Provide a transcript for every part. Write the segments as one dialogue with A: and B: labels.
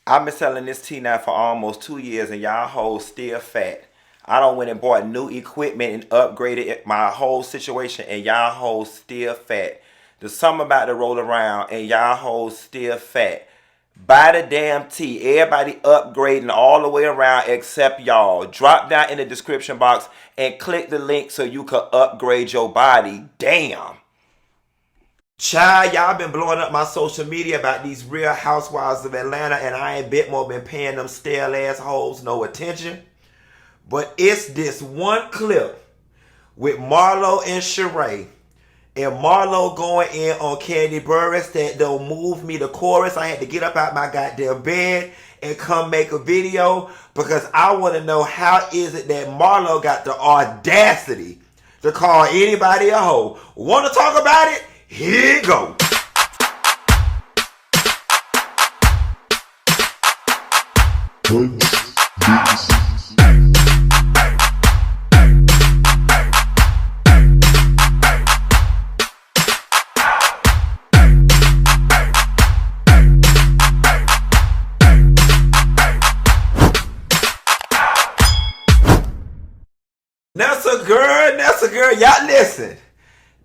A: I've been selling this tea now for almost 2 years and y'all hoes still fat. I done went and bought new equipment and upgraded my whole situation and y'all hoes still fat. The summer about to roll around and y'all hoes still fat. Buy the damn tea. Everybody upgrading all the way around except y'all. Drop down in the description box and click the link so you can upgrade your body. Damn. Child, y'all been blowing up my social media about these real housewives of Atlanta, and I ain't bit more been paying them stale assholes no attention. But it's this one clip with Marlo and Sheree, and Marlo going in on Kandi Burruss that don't move me to chorus. I had to get up out my goddamn bed and come make a video because I want to know how is it that Marlo got the audacity to call anybody a hoe. Want to talk about it? Here you go. That's a girl. Y'all listen.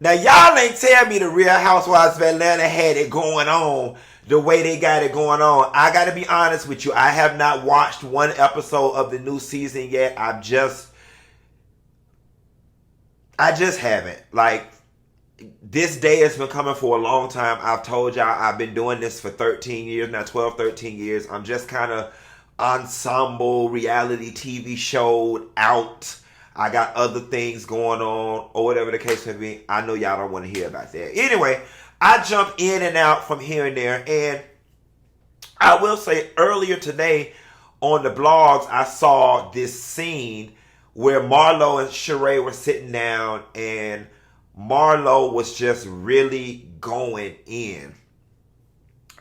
A: Now, y'all ain't tell me the Real Housewives of Atlanta had it going on the way they got it going on. I got to be honest with you. I have not watched one episode of the new season yet. I just haven't. Like, this day has been coming for a long time. I've told y'all I've been doing this for 13 years, now 12, 13 years. I'm just kind of ensemble reality TV showed out. I got other things going on, or whatever the case may be. I know y'all don't want to hear about that. Anyway, I jump in and out from here and there. And I will say earlier today on the blogs, I saw this scene where Marlo and Sheree were sitting down and Marlo was just really going in.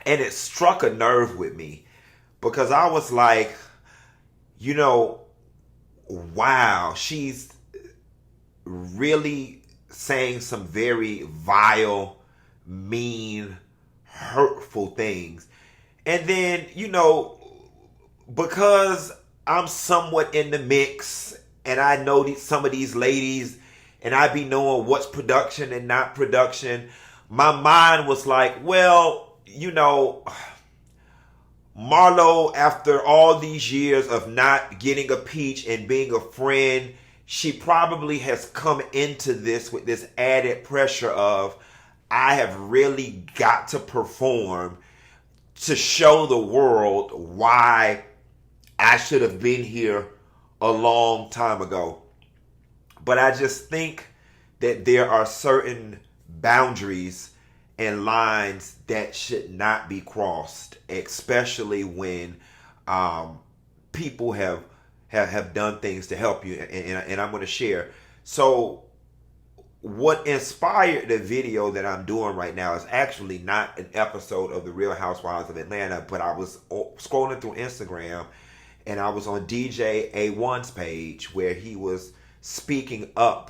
A: And it struck a nerve with me because I was like, you know, wow, she's really saying some very vile, mean, hurtful things. And then, you know, because I'm somewhat in the mix and I know some of these ladies and I be knowing what's production and not production, my mind was like, well, you know, Marlo, after all these years of not getting a peach and being a friend, she probably has come into this with this added pressure of, I have really got to perform to show the world why I should have been here a long time ago. But I just think that there are certain boundaries and lines that should not be crossed, especially when people have done things to help you, and I'm going to share. So what inspired the video that I'm doing right now is actually not an episode of The Real Housewives of Atlanta, but I was scrolling through Instagram, and I was on DJ A1's page where he was speaking up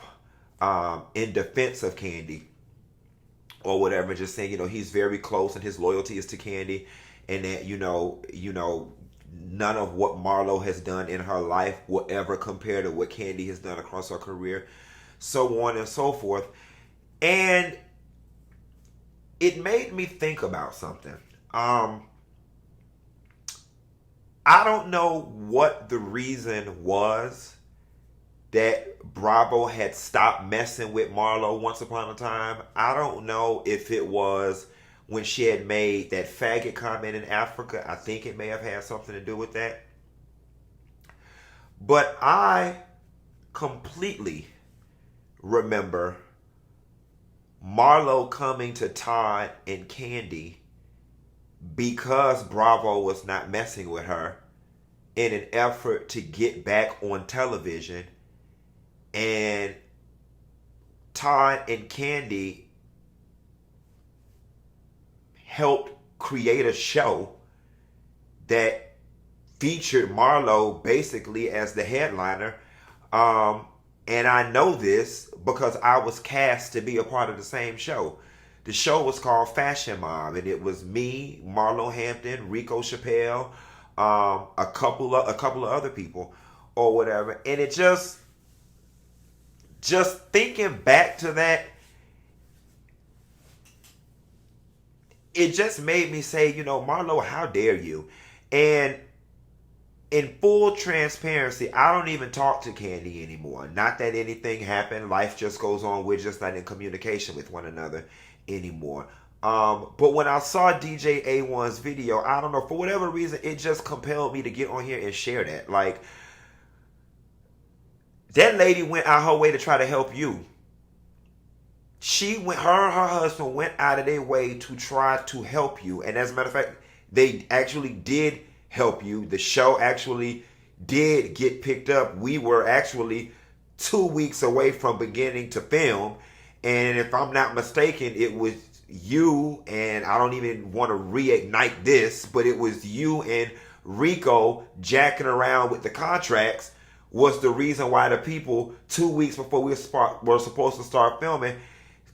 A: in defense of Kandi, or whatever, just saying, you know, he's very close and his loyalty is to Kandi, and that, you know, none of what Marlo has done in her life will ever compare to what Kandi has done across her career, so on and so forth. And it made me think about something. I don't know what the reason was that Bravo had stopped messing with Marlo once upon a time. I don't know if it was when she had made that faggot comment in Africa. I think it may have had something to do with that. But I completely remember Marlo coming to Todd and Kandi because Bravo was not messing with her in an effort to get back on television. And Todd and Kandi helped create a show that featured Marlo basically as the headliner. And I know this because I was cast to be a part of the same show. The show was called Fashion Mob, and it was me, Marlo Hampton, Rico Chappelle, a couple of other people or whatever. And it just thinking back to that, it just made me say, Marlo, how dare you? And in full transparency, I don't even talk to Kandi anymore. Not that anything happened. Life just goes on. We're just not in communication with one another anymore. But when I saw DJ A1's video, I don't know, for whatever reason, it just compelled me to get on here and share that. Like, that lady went out her way to try to help you. Her and her husband went out of their way to try to help you. And as a matter of fact, they actually did help you. The show actually did get picked up. We were actually 2 weeks away from beginning to film. And if I'm not mistaken, it was you, and I don't even want to reignite this, but it was you and Rico jacking around with the contracts was the reason why the people 2 weeks before we were supposed to start filming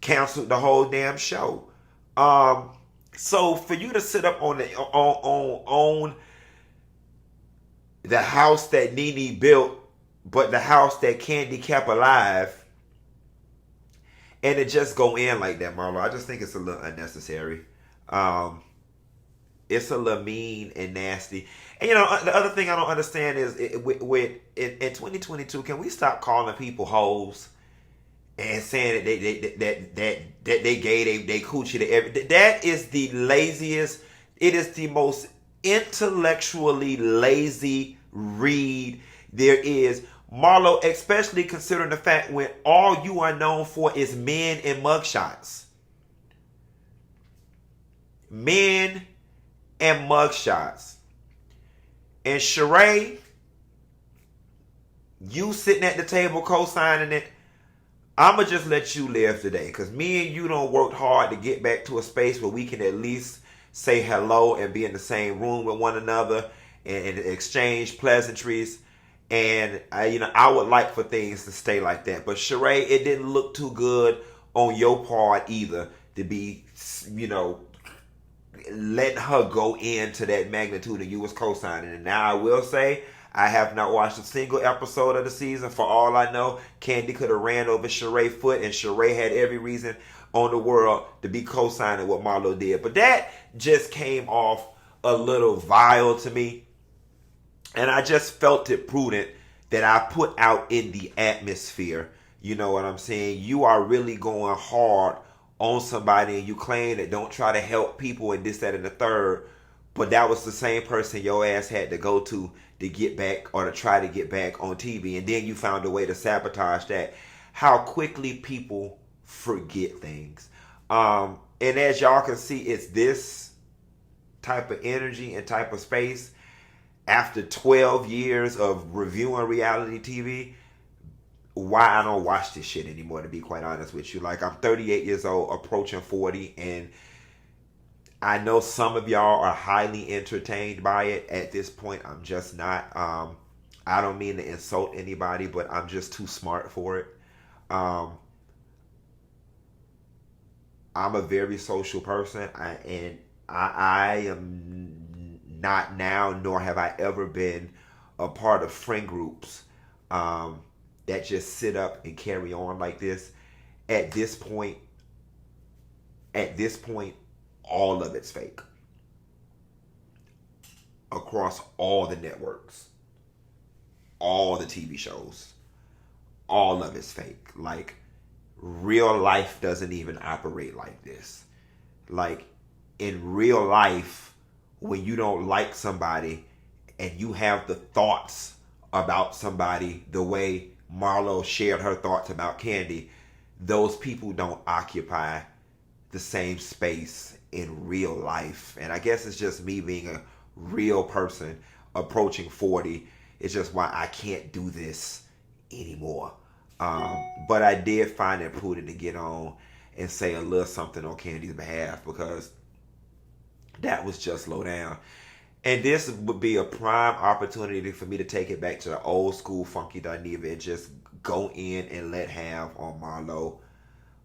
A: canceled the whole damn show. So for you to sit up on the house that Nene built, but the house that Kandi kept alive, and to just go in like that, Marlo, I just think it's a little unnecessary. It's a little mean and nasty. And the other thing I don't understand is in 2022, can we stop calling people hoes and saying that they gave they coochie to every? That is the laziest. It is the most intellectually lazy read there is, Marlo, especially considering the fact when all you are known for is men and mugshots. Men and mugshots. And Sheree, you sitting at the table co-signing it, I'ma just let you live today. Because me and you done worked hard to get back to a space where we can at least say hello and be in the same room with one another and exchange pleasantries. And I would like for things to stay like that. But Sheree, it didn't look too good on your part either to be, letting her go into that magnitude and you was co-signing. And now I will say, I have not watched a single episode of the season. For all I know, Kandi could have ran over Sheree's foot, and Sheree had every reason on the world to be co-signing what Marlo did. But that just came off a little vile to me. And I just felt it prudent that I put out in the atmosphere. You know what I'm saying? You are really going hard on somebody and you claim that don't try to help people and this, that, and the third. But that was the same person your ass had to go to get back or to try to get back on TV. And then you found a way to sabotage that. How quickly people forget things. And as y'all can see, it's this type of energy and type of space. After 12 years of reviewing reality TV, why I don't watch this shit anymore, to be quite honest with you. Like, I'm 38 years old, approaching 40, and I know some of y'all are highly entertained by it. At this point, I'm just not. I don't mean to insult anybody, but I'm just too smart for it. I'm a very social person, and I am not now, nor have I ever been a part of friend groups that just sit up and carry on like this. At this point, all of it's fake. Across all the networks, all the TV shows, all of it's fake. Like, real life doesn't even operate like this. Like, in real life, when you don't like somebody and you have the thoughts about somebody the way Marlo shared her thoughts about Kandi, those people don't occupy the same space in real life. And I guess it's just me being a real person approaching 40. It's just why I can't do this anymore. But I did find it prudent to get on and say a little something on Kandi's behalf, because that was just low down. And this would be a prime opportunity for me to take it back to the old school Funky Dineva and just go in and let have on Marlo.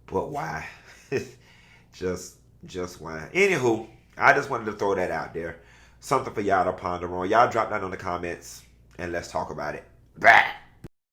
A: But why? just why? Anywho, I just wanted to throw that out there. Something for y'all to ponder on. Y'all drop down on the comments and let's talk about it. Bye.